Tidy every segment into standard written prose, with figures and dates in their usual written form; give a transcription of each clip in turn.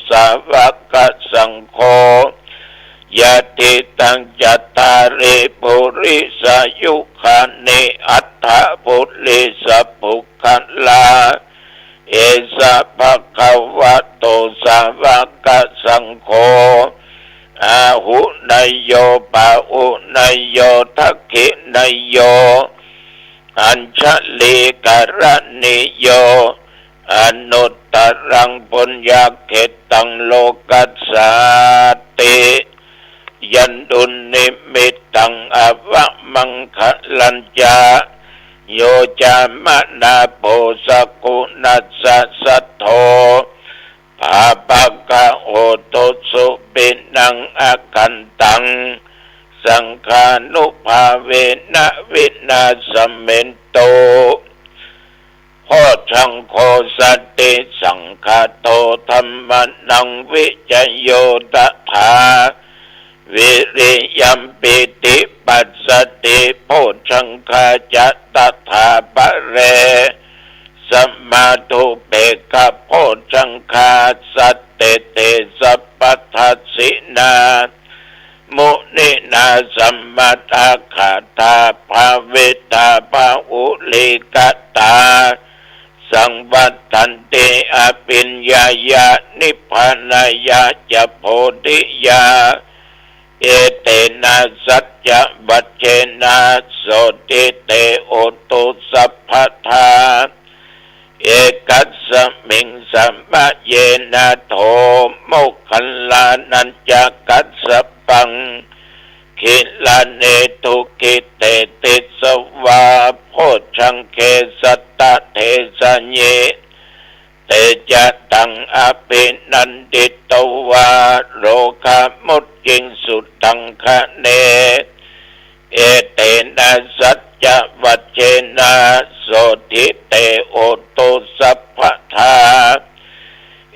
สาวกสังโฆยะติตังจัตตาริปุริสายุคานิอัตถะปุริสปุคัลลาเอสะภะคะวะโตสาวกสังโฆอาหุนยโยปะอุนยโยทักขินยโยอัญชลีกรณิโยอนุตตรังปุญญเขตังโลกัสสาติยันตุนิมิตตังอวะมังคลัญจาโยจามนาโปสกุนัสสะสัทโธภาปะกะโหตุสุปินังอากันตังสังฆานุภาเวนะวินาสเมนโตโพชังโคสติสังฆาโตธัมมนังวิจโยตถาวิริยัมปิติปัสสติโพชังคาจัตตถาปะเรสัมมาทุเปกะโพชังคาสัตเตเตสัพพทัสสินามุนินาสัมมาตาขาตาภาเวตาภาอุลิกตาสังวัตตันติอภิญญายานิพพานายาจะโพธิยาเอเตนะสัจจะวัจเจนะโสติเตโอตุสัพพทาเอกัสสมิงสัมมะเยนะโทโมคคัลลานัญจกัสสปังขิลาเนตุกิเตติสวาโพชังเคสัตตะเทสะเยเตจะตังอภินันติตวาโรคามุตจิงสุตังคะเนเอเตนะสัจจะวัจเจนะโสติเตโอตุสัพพทา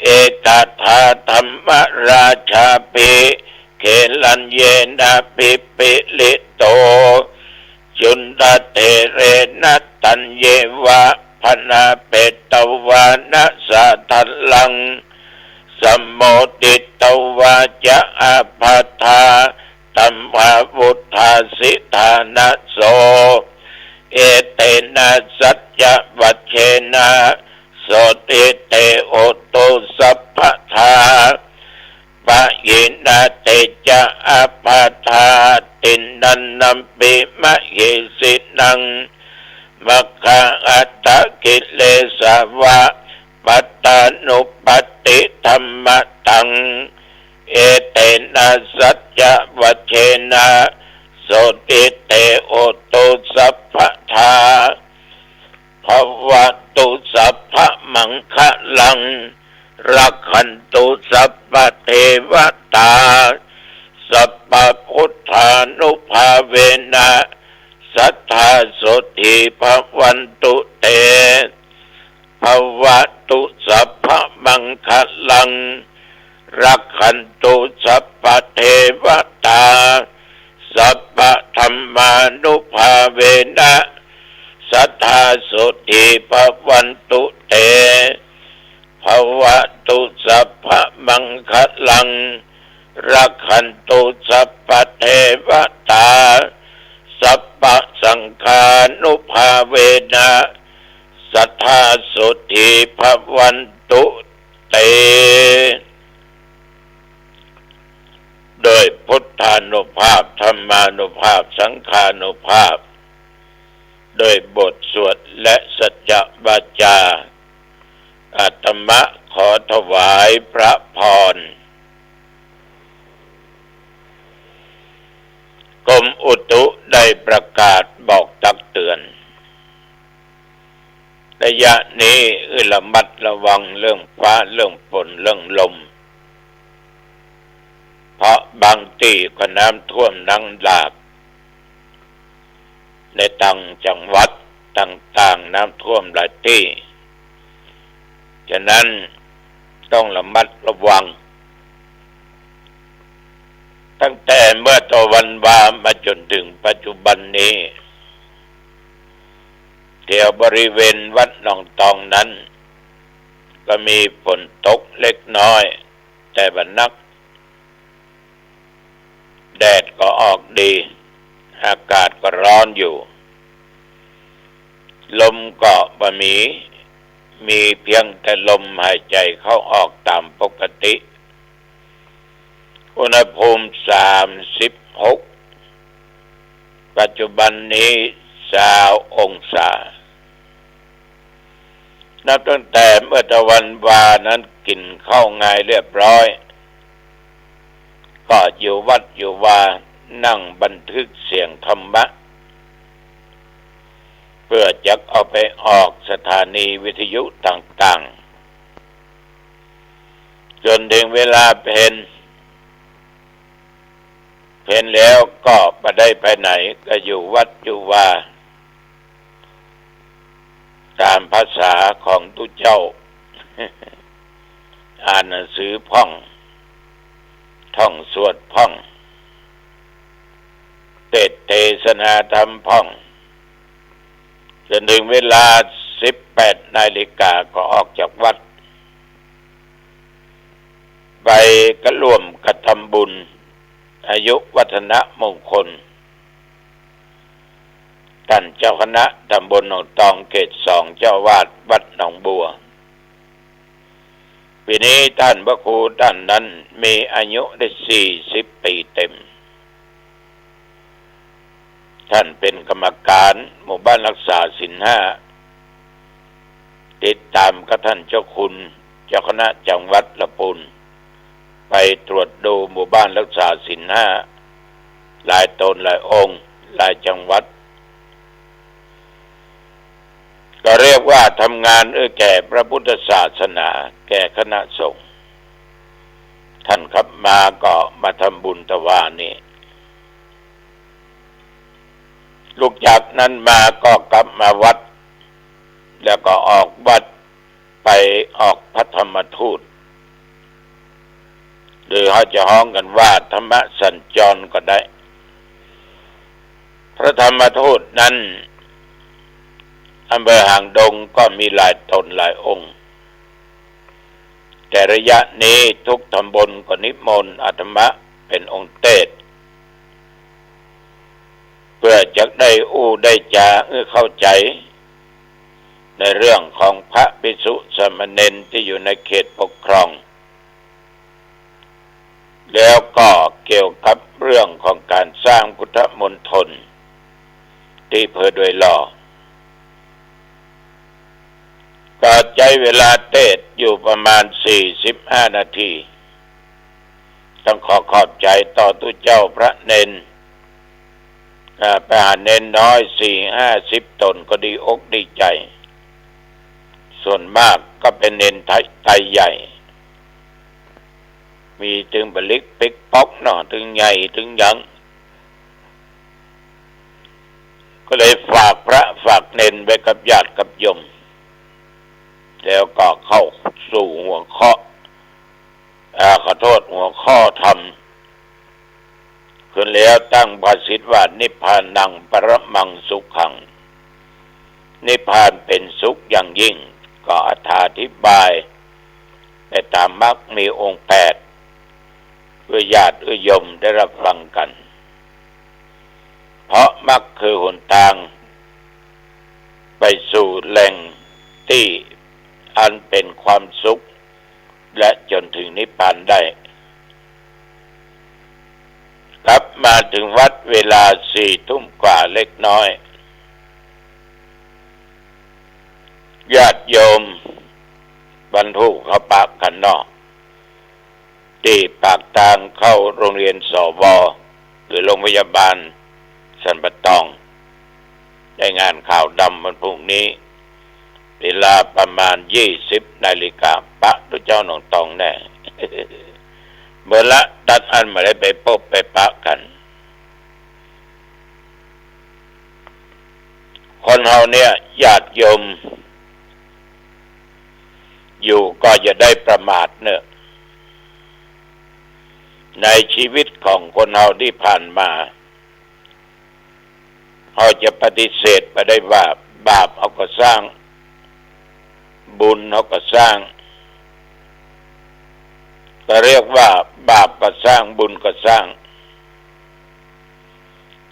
เอกทาธรรมราชาปิเขลัญเยนะปิปิลิโตจุนตเตเรนะตัญเยวะพนาเปตวานะสัทธัลลังสัมโมติตวาจะอาภัทธาตัมภาวุธาสิธานะโสเอเตนะสัจจะวัจเจนะโสติเตโอตุสัพพทาปะยินาเตจะอาภัทธาตินันนัมปิมะหิสินังมัคคะอัตตกิเลสาวะปัตตานุปัตติธัมมตังเอเตนะสัจจะวัจเจนะโสติเตโอตุสัพพทาภวตุสัพพมังคะลังรักขันตุสัพพเทวตาสัพพพุทธานุภาเวนะสัทธาโสติภวันตุเตภวตุสัพพมังคะลังรักขันตุสัพพเทวตาสัพพธัมมานุภาเวนะสัทธาโสติภวันตุเตภวตุสัพพมังคะลังรักขันตุสัพพเทวตาสัพพสังฆานุภาเวนะสัทธาโสติภวันตุเตโดยพุทธานุภาพธรรมานุภาพสังฆานุภาพโดยบทสวดและสัจจะวาจาอาตมะขอถวายพระพรกรมอุตุได้ประกาศบอกตักเตือนระยะนี้ระมัดระวังเรื่องฟ้าเรื่องฝนเรื่องลมเพราะบางที่ก็น้ำท่วมนังหลากในต่างจังหวัดต่างๆน้ำท่วมหลายที่ฉะนั้นต้องระมัดระวังตั้งแต่เมื่อตะวันวามาจนถึงปัจจุบันนี้แถวบริเวณวัดหนองตองนั้นก็มีฝนตกเล็กน้อย บันนักแดดก็ออกดีอากาศก็ร้อนอยู่ลมก็บ่มีเพียงแต่ลมหายใจเข้าออกตามปกติอุณหภูมิ36ปัจจุบันนี้20องศานับตั้งแต่เมื่อตะวันวานั้นกินข้าวง่ายเรียบร้อยก็อยู่วัดอยู่วานั่งบันทึกเสียงธรรมะเพื่อจะเอาไปออกสถานีวิทยุต่างๆจนถึงเวลาเพลแล้วก็ไม่ได้ไปไหนก็อยู่วัดอยู่วาตามภาษาของตุเจ้า อ่านหนังสือพ่องท่องสวดพ่องเทศนาธรรมพ่องจนถึงเวลา18 นาฬิกาก็ออกจากวัดไปก็ร่วมกระทำบุญอายุวัฒนมงคลท่านเจ้าคณะตำบลหนองตองเขต2เจ้าวาดวัดหนองบัวปีนี้ท่านพระครูท่านนั้นมีอายุได้40 ปีเต็มท่านเป็นกรรมการหมู่บ้านรักษาศีล5ติดตามกับท่านเจ้าคุณเจ้าคณะจังหวัดละปูนไปตรวจดูหมู่บ้านรักษาศีล5หลายตนหลายองค์หลายจังหวัดก็เรียกว่าทำงานแก่พระพุทธศาสนาแก่คณะสงฆ์ท่านครับมาก็มาทำบุญถวายนี่ลูกจากนั้นมาก็กลับมาวัดแล้วก็ออกวัดไปออกพระธรรมทูตหรือเขาจะฮ้องกันว่าธรรมสัญจรก็ได้พระธรรมทูตนั้นอำเภอหางดงก็มีหลายตนหลายองค์แต่ระยะนี้ทุกตำบลก็นิมนต์อาตมาเป็นองค์เทศเพื่อจะได้ได้จาเข้าใจในเรื่องของพระภิกษุสามเณรที่อยู่ในเขตปกครองแล้วก็เกี่ยวกับเรื่องของการสร้างพุทธมณฑลที่อำเภอดอยหล่อก็ใช้เวลาเทศอยู่ประมาณ45 นาทีต้องขอบใจต่อตุเจ้าพระเนนไปหาเนนน้อย40-50 ตนก็ดีอกดีใจส่วนมากก็เป็นเนนไทยใหญ่มีถึงบลิกปิกป๊อกเนาะถึงใหญ่ถึงยังก็เลยฝากพระฝากเนนไว้กับญาติกับโยมแล้วก็เข้าสู่หัวข้อขอโทษหัวข้อธรรมขึ้นแล้วตั้งภาษิตว่านิพพานังปรมังสุขังนิพพานเป็นสุขอย่างยิ่งก็อธิบายในตามมรรคมีองค์8เพื่อญาติโยมได้รับฟังกันเพราะมรรคคือหนทางไปสู่แหล่งที่อันเป็นความสุขและจนถึงนิพพานได้กลับมาถึงวัดเวลา4 ทุ่มกว่าเล็กน้อยญาติโยมบรรทุกเขาปากกันนอกที่ปากทางเข้าโรงเรียนสวหรือโรงพยาบาลสันปะตองได้งานข่าวดำวันพรุ่งนี้เวลาประมาณ20 นาฬิกาปะตุเจ้าหนองตองแน่ เมื่อละตัดอันมาได้ไปพบไปปะกันคนเฮาเนี่ยญาติโยมอยู่ก็จะได้ประมาทเนอะในชีวิตของคนเฮาที่ผ่านมาเขาจะปฏิเสธไปได้ว่าบาปเขาก็สร้างบุญเขาก็สร้าง ก็เรียกว่าบาปก็สร้างบุญก็สร้าง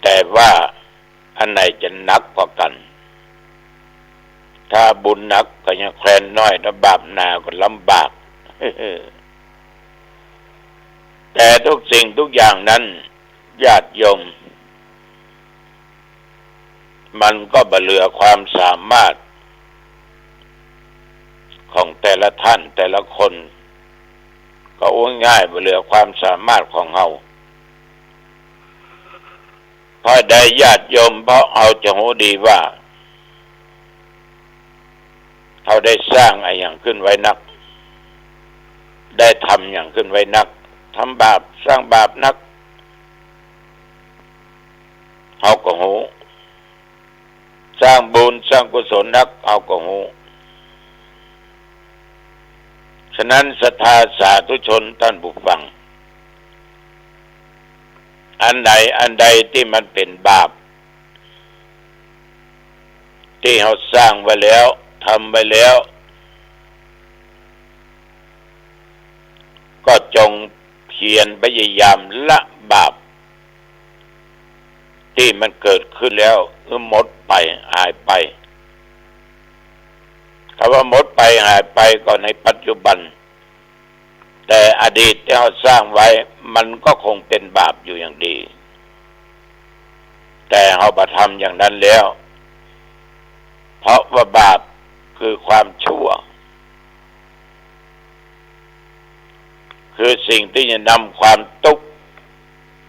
แต่ว่าอันไหนจะหนักกว่ากันถ้าบุญหนักก็ยังแคลนน้อยถ้าบาปหนาก็ลำบาก แต่ทุกสิ่งทุกอย่างนั้นญาติโยมมันก็บ่เหลือความสามารถของแต่ละท่านแต่ละคนก็ง่ายบ่เหลือความสามารถของเฮาเพราะใดญาติโยมเพราะเอาจะรู้ดีว่าเขาได้สร้างอะไรอย่างขึ้นไว้นักได้ทำอย่างขึ้นไว้นักทำบาปสร้างบาปนักเขาก็รู้สร้างบุญสร้างกุศลนักเขาก็รู้ฉะนั้นศรัทธาสาธุชนท่านผู้ฟังอันใดที่มันเป็นบาปที่เขาสร้างไว้แล้วทำไว้แล้วก็จงเพียรพยายามละบาปที่มันเกิดขึ้นแล้วหมดไปหายไปคำว่าหมดไปหายไปก็ในปัจจุบันแต่อดีตที่เขาสร้างไว้มันก็คงเป็นบาปอยู่อย่างดีแต่เขาบ่ทำอย่างนั้นแล้วเพราะว่าบาปคือความชั่วคือสิ่งที่จะนำความทุกข์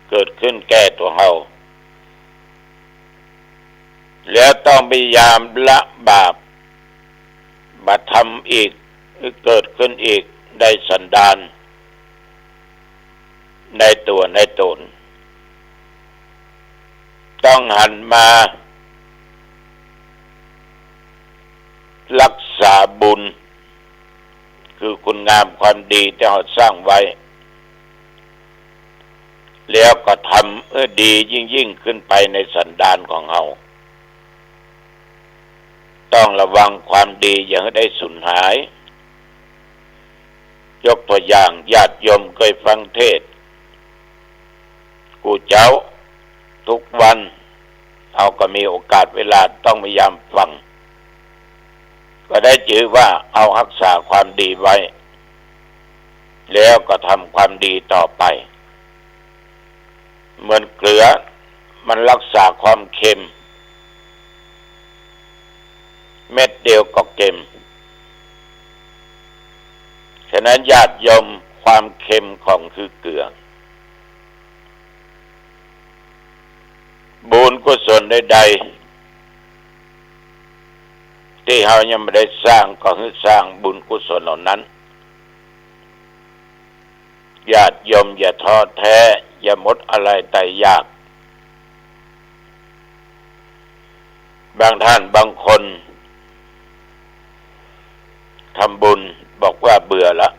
เกิดขึ้นแก่ตัวเราแล้วต้องพยายามละบาปมาทำอีกหรือเกิดขึ้นอีกได้สันดานในตัวในตนต้องหันมารักษาบุญคือคุณงามความดีที่เราสร้างไว้แล้วก็ทำดียิ่งขึ้นไปในสันดานของเราต้องระวังความดีอย่าให้ได้สูญหายยกตัวอย่างญาติโยมเคยฟังเทศน์กูเจ้าทุกวันเอาก็มีโอกาสเวลาต้องพยายามฟังก็ได้ชื่อว่าเอารักษาความดีไว้แล้วก็ทำความดีต่อไปเหมือนเกลือมันรักษาความเค็มเม็ดเดียวก็เค็มฉะนั้นญาติโยมความเค็มของคือเกลือบุญกุศลใดๆที่เรายังไม่ได้สร้างก็คือสร้างบุญกุศลเหล่านั้นญาติโยมอย่าท้อแท้อย่าหมดอะไรแต่ยากบางท่านบางคนทำบุญบอกว่าเบื่อละ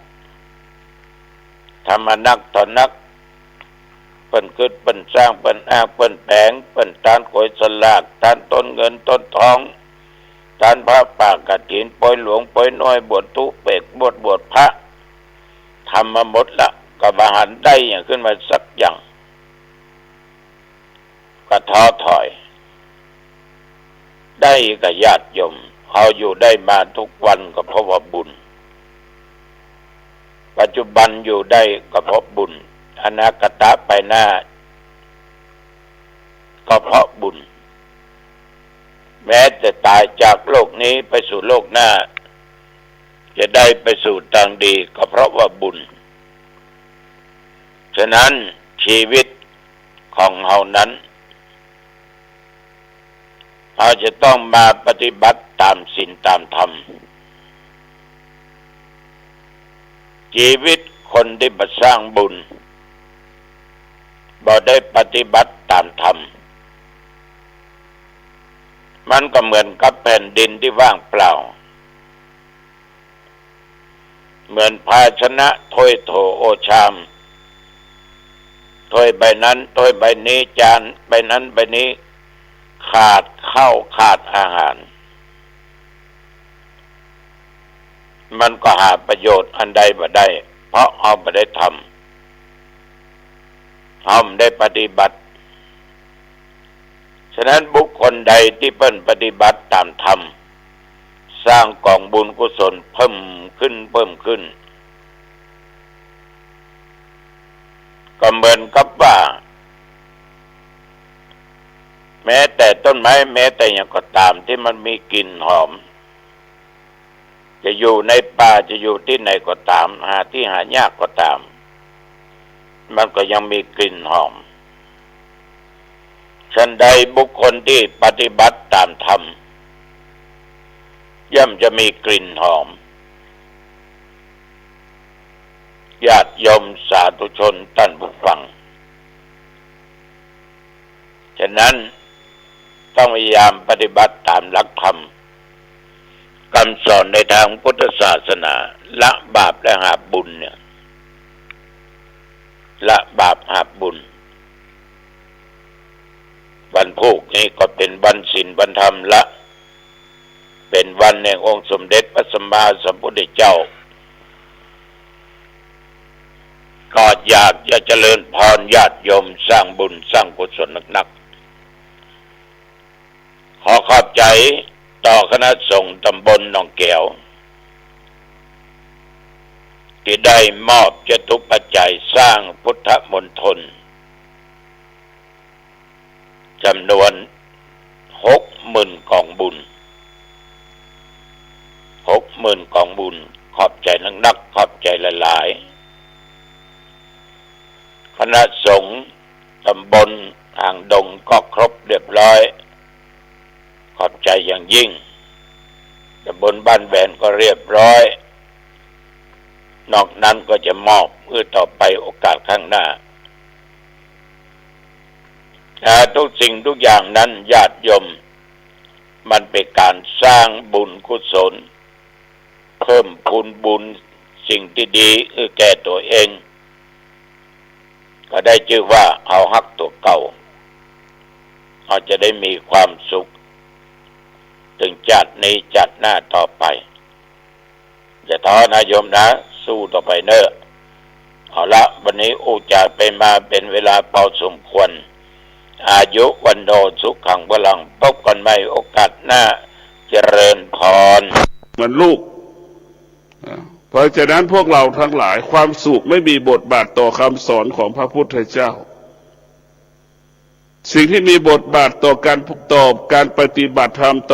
ทำมานักต่อนักเปิ้นกึดเปิ้นสร้างเปิ้นอ้างเปิ้นแปลงเปิ้นตานโกยสลากตานต้นเงินต้นทองตานพระป่ากฐินปล่อยหลวงปล่อยน้อยบวชทุเปกบวชพระทำมาหมดละก็บ่หันได้อย่างขึ้นมาสักอย่างก็ท้อถอยได้กับญาติโยมเขาอยู่ได้มาทุกวันก็เพราะว่าบุญปัจจุบันอยู่ได้ก็เพราะบุญอนาคตไปหน้าก็เพราะบุญแม้จะตายจากโลกนี้ไปสู่โลกหน้าจะได้ไปสู่ทางดีก็เพราะว่าบุญฉะนั้นชีวิตของเฮานั้นเราจะต้องมาปฏิบัติตามศีลตามธรรมชีวิตคนที่บ่สร้างบุญบ่ได้ปฏิบัติตามธรรมมันก็เหมือนกับแผ่นดินที่ว่างเปล่าเหมือนภาชนะถ้วยโถโอชามถ้วยใบนั้นถ้วยใบนี้จานใบนั้นใบนี้ขาดข้าวขาดอาหารมันก็หาประโยชน์อันใดบ่ได้เพ เพราะเอาไม่ได้ทำเอาไม่ได้ปฏิบัติฉะนั้นบุคคลใดที่เพิ่นปฏิบัติตามธรรมสร้างกองบุญกุศลเพิ่มขึ้นก็เหมือนกับว่าแม้แต่ต้นไม้แม้แต่อย่างก็ตามที่มันมีกลิ่นหอมจะอยู่ในป่าจะอยู่ที่ไหนก็ตามหาที่หายากก็ตามมันก็ยังมีกลิ่นหอมฉันใดบุคคลที่ปฏิบัติตามธรรมย่อมจะมีกลิ่นหอมญาติโยมสาธุชนท่านผู้ฟังฉะนั้นต้องพยายามปฏิบัติตามหลักธรรมคำสอนในทางพุทธศาสนาละบาปและหาบุญเนี่ยละบาปหาบุญวันพุธนี้ก็เป็นวันศีลวันธรรมละเป็นวันแห่งองค์สมเด็จพระสัมมาสัมพุทธเจ้าก็อยากจะเจริญพรญาติโยมสร้างบุญสร้างกุศลหนักๆขอขอบใจต่อคณะสงฆ์ตำบลหนองแก้วที่ได้มอบจตุปัจจัยสร้างพุทธมณฑลจำนวน 60,000 กองบุญ 60,000 กองบุญขอบใจนักๆขอบใจหลายๆคณะสงฆ์ตำบลอ่างดงก็ครบเรียบร้อยขอบใจอย่างยิ่งตำบลบ้านแบนก็เรียบร้อยนอกนั้นก็จะมอบเพื่อต่อไปโอกาสข้างหน้าทุกสิ่งทุกอย่างนั้นญาติโยมมันเป็นการสร้างบุญกุศลเพิ่มพูนบุญสิ่งที่ดีแก่ตัวเองก็ได้ชื่อว่าเอาฮักตัวเก่าเราจะได้มีความสุขถึงจัดนี้จัดหน้าต่อไปอย่าท้อนะโยมนะสู้ต่อไปเนอะเอาละวันนี้อุจาร์ไปมาเป็นเวลาพอสมควรอายุวันโนสุขังพลังพบกันใหม่โอกาสหน้าเจริญพรเหมือนลูกเพราะฉะนั้นพวกเราทั้งหลายความสุขไม่มีบทบาทต่อคำสอนของพระพุทธเจ้าสิ่งที่มีบทบาทต่อการปฏิบัติธรรมต่อ